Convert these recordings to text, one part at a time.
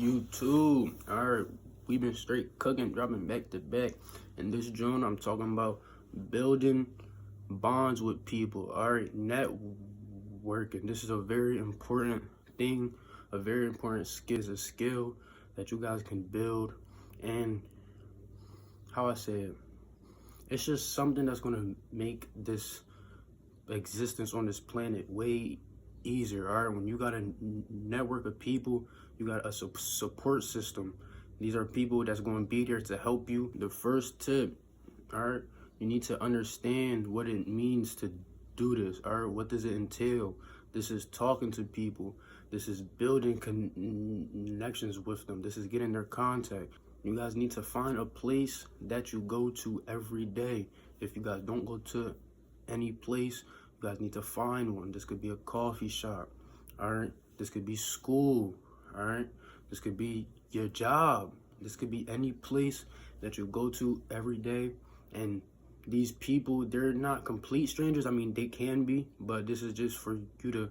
YouTube. Alright, we've been straight cooking, dropping back to back. In this June, I'm talking about building bonds with people. Alright, networking. This is a very important thing, a very important skill. It's a skill that you guys can build, and how I say it, it's just something that's gonna make this existence on this planet way easier. All right, when you got a network of people, you got a support system. These are people that's going to be there to help you. The first tip, all right, you need to understand what it means to do this. All right, what does it entail? This is talking to people. This is building connections with them. This is getting their contact. You guys need to find a place that you go to every day. If you guys don't go to any place, you guys need to find one. This could be a coffee shop, all right? This could be school, all right? This could be your job. This could be any place that you go to every day. And these people, they're not complete strangers. I mean, they can be, but this is just for you to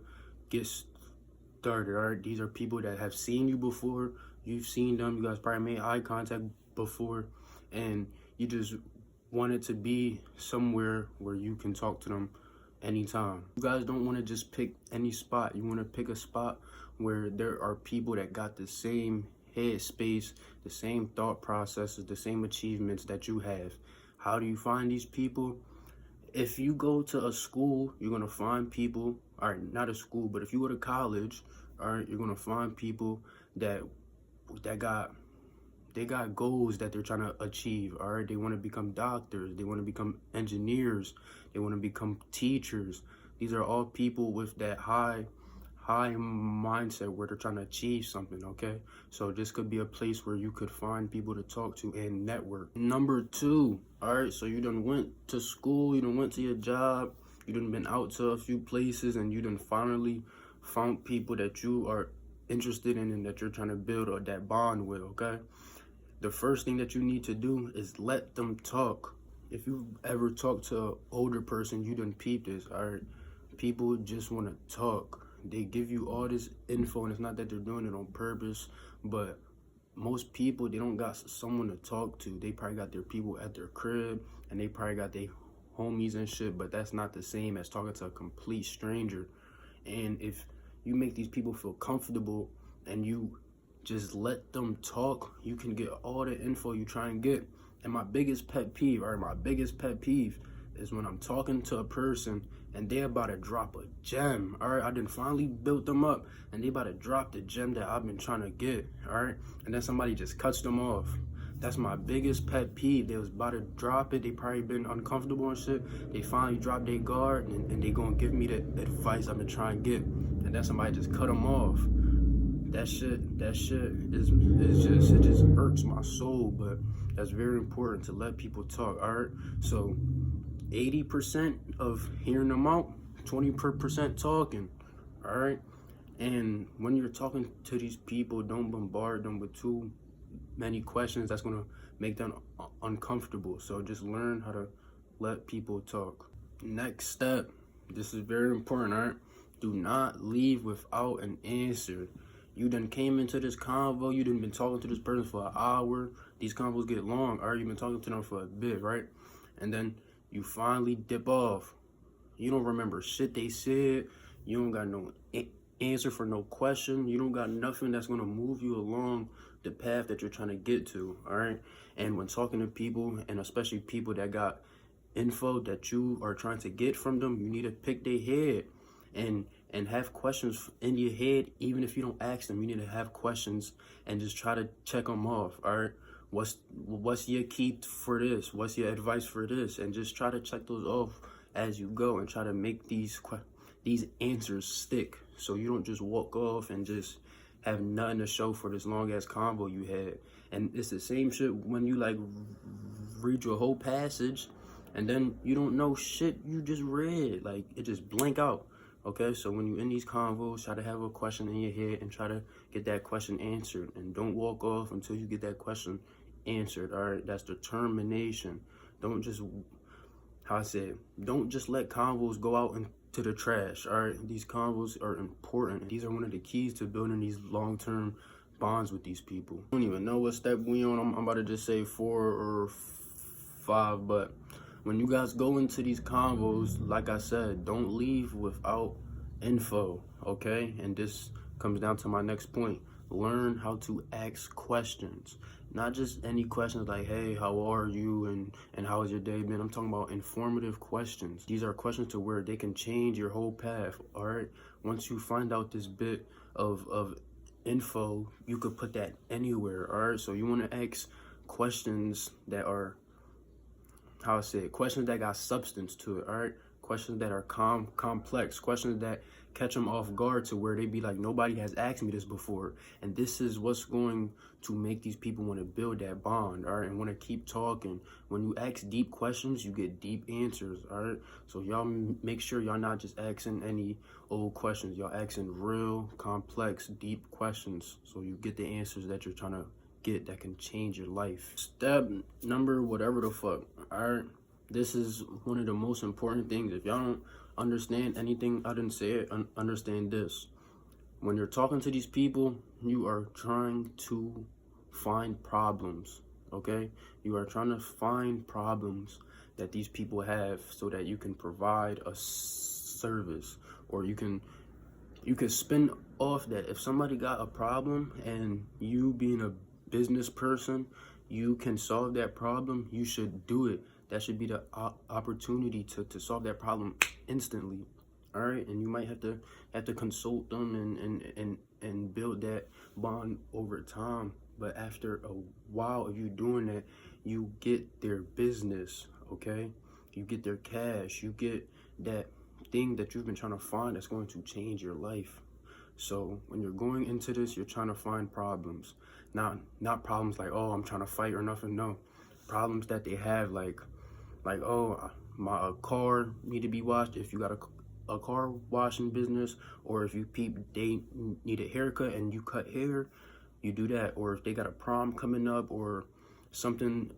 get started, all right? These are people that have seen you before. You've seen them. You guys probably made eye contact before, and you just want it to be somewhere where you can talk to them anytime. You guys don't want to just pick any spot. You want to pick a spot where there are people that got the same head space, the same thought processes, the same achievements that you have. How do you find these people? If you go to a school, you're going to find people, all right, not a school, but if you go to college, all right, you're going to find people that got goals that they're trying to achieve. All right, they want to become doctors, they want to become engineers, they want to become teachers. These are all people with that high mindset where they're trying to achieve something. Okay, so this could be a place where you could find people to talk to and network. Number two, all right, so you done went to school, you done went to your job, you done been out to a few places, and you done finally found people that you are interested in and that you're trying to build or that bond with. Okay, the first thing that you need to do is let them talk. If you ever talk to an older person, you done peep this, all right? People just want to talk. They give you all this info, and it's not that they're doing it on purpose, but most people, they don't got someone to talk to. They probably got their people at their crib, and they probably got their homies and shit, but that's not the same as talking to a complete stranger. And if you make these people feel comfortable and you just let them talk, you can get all the info you try and get. And my biggest pet peeve is when I'm talking to a person and they about to drop a gem. All right, I done finally built them up and they about to drop the gem that I've been trying to get. All right, and then somebody just cuts them off. That's my biggest pet peeve. They was about to drop it. They probably been uncomfortable and shit. They finally dropped their guard and they gonna give me the advice I've been trying to get. And then somebody just cut them off. That shit is just, it just irks my soul. But that's very important to let people talk. All right, so 80% of hearing them out, 20% talking. All right, and when you're talking to these people, don't bombard them with too many questions. That's gonna make them uncomfortable. So just learn how to let people talk. Next step, this is very important. All right, do not leave without an answer. You done came into this convo, you done been talking to this person for an hour. These convos get long, or you've been talking to them for a bit, right? And then you finally dip off. You don't remember shit they said. You don't got no answer for no question. You don't got nothing that's gonna move you along the path that you're trying to get to, all right? And when talking to people, and especially people that got info that you are trying to get from them, you need to pick their head and have questions in your head. Even if you don't ask them, you need to have questions and just try to check them off. All right, what's your key for this? What's your advice for this? And just try to check those off as you go and try to make these answers stick, so you don't just walk off and just have nothing to show for this long ass convo you had. And it's the same shit when you like read your whole passage and then you don't know shit you just read. Like, it just blank out. Okay, so when you're in these convos, try to have a question in your head and try to get that question answered. And don't walk off until you get that question answered, all right? That's determination. Don't just, how I said, don't just let convos go out into the trash, all right? These convos are important. These are one of the keys to building these long-term bonds with these people. I don't even know what step we on. I'm about to just say 4 or 5, but when you guys go into these convos, like I said, don't leave without info, okay? And this comes down to my next point. Learn how to ask questions. Not just any questions like, hey, how are you, and how has your day been? I'm talking about informative questions. These are questions to where they can change your whole path, all right? Once you find out this bit of info, you could put that anywhere, all right? So you want to ask questions that are, how I say it, questions that got substance to it, all right? Questions that are complex, questions that catch them off guard to where they be like, nobody has asked me this before. And this is what's going to make these people want to build that bond, all right? And want to keep talking. When you ask deep questions, you get deep answers, all right? So y'all make sure y'all not just asking any old questions. Y'all asking real, complex, deep questions so you get the answers that you're trying to get that can change your life. Step number whatever the fuck, all right? This is one of the most important things. If y'all don't understand anything I didn't say it, understand this. When you're talking to these people, you are trying to find problems, okay? You are trying to find problems that these people have so that you can provide a service, or you can spin off that. If somebody got a problem and you being a business person, you can solve that problem, you should do it. That should be the opportunity to solve that problem instantly, all right? And you might have to consult them and build that bond over time. But after a while of you doing that, you get their business, okay? You get their cash. You get that thing that you've been trying to find that's going to change your life. So when you're going into this, you're trying to find problems. Not problems like, oh, I'm trying to fight or nothing. No, problems that they have, like oh, my car need to be washed. If you got a car washing business, or if you they need a haircut and you cut hair, you do that. Or if they got a prom coming up or something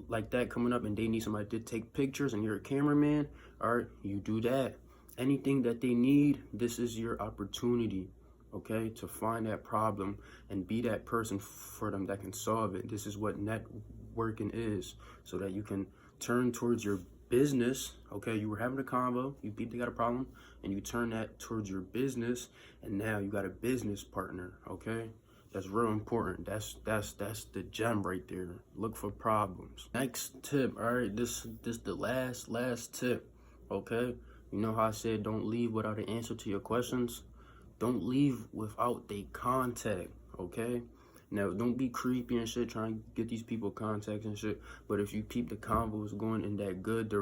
like that coming up and they need somebody to take pictures and you're a cameraman, all right, you do that. Anything that they need, this is your opportunity, okay, to find that problem and be that person for them that can solve it. This is what networking is, so that you can turn towards your business, okay? You were having a convo, they got a problem, and you turn that towards your business, and now you got a business partner, okay? That's real important. That's the gem right there. Look for problems. Next tip, all right? This the last tip, okay? You know how I said don't leave without an answer to your questions? Don't leave without the contact, okay? Now, don't be creepy and shit, trying to get these people contacts and shit. But if you keep the convos going in that good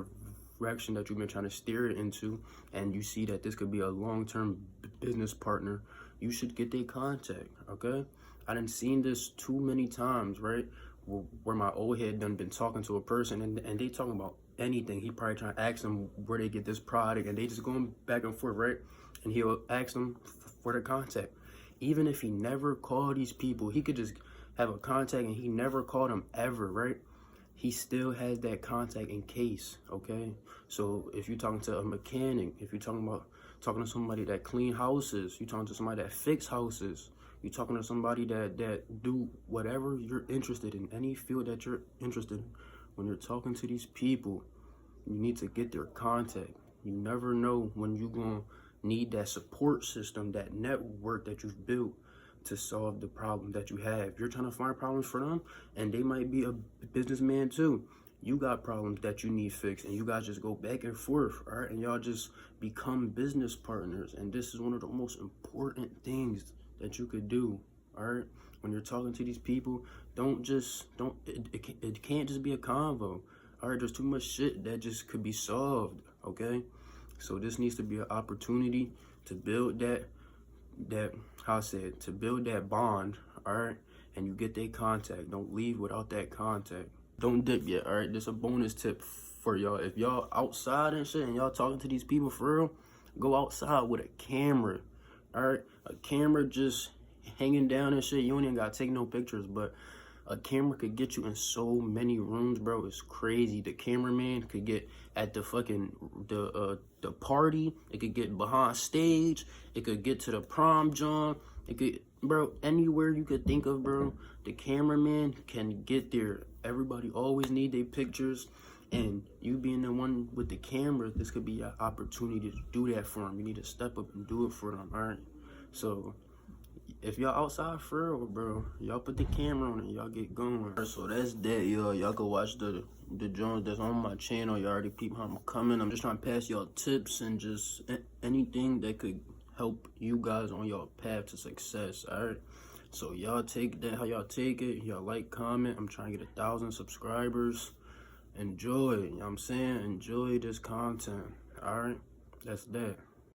direction that you've been trying to steer it into, and you see that this could be a long-term business partner, you should get their contact, okay? I done seen this too many times, right? Where my old head done been talking to a person and they talking about anything. He probably trying to ask them where they get this product, and they just going back and forth, right? And he'll ask them for the contact. Even if he never called these people, he could just have a contact and he never called them ever, right? He still has that contact in case, okay? So if you're talking to a mechanic, if you're talking to somebody that clean houses, you're talking to somebody that fix houses, you're talking to somebody that do whatever you're interested in, any field that you're interested in. When you're talking to these people, you need to get their contact. You never know when you're going to need that support system, that network that you've built to solve the problem that you have. You're trying to find problems for them, and they might be a businessman too. You got problems that you need fixed, and you guys just go back and forth, all right? And y'all just become business partners. And this is one of the most important things that you could do, all right? When you're talking to these people, it can't just be a convo, all right? There's too much shit that just could be solved, okay? So this needs to be an opportunity to build to build that bond, all right? And you get their contact. Don't leave without that contact. Don't dip yet, all right? This is a bonus tip for y'all. If y'all outside and shit and y'all talking to these people for real, go outside with a camera, all right? A camera just hanging down and shit. You don't even got to take no pictures, but a camera could get you in so many rooms, bro. It's crazy. The cameraman could get at the fucking the party. It could get behind stage. It could get to the prom, John. It could, bro, anywhere you could think of, bro, the cameraman can get there. Everybody always need their pictures, and you being the one with the camera, this could be an opportunity to do that for them. You need to step up and do it for them, all right? So if y'all outside for real, bro, y'all put the camera on and y'all get going. So that's that, y'all. Y'all go watch the joint that's on my channel. Y'all already peep how I'm coming. I'm just trying to pass y'all tips and just anything that could help you guys on your path to success, all right? So y'all take that how y'all take it. Y'all like, comment. I'm trying to get 1,000 subscribers. Enjoy, you know what I'm saying? Enjoy this content, all right? That's that.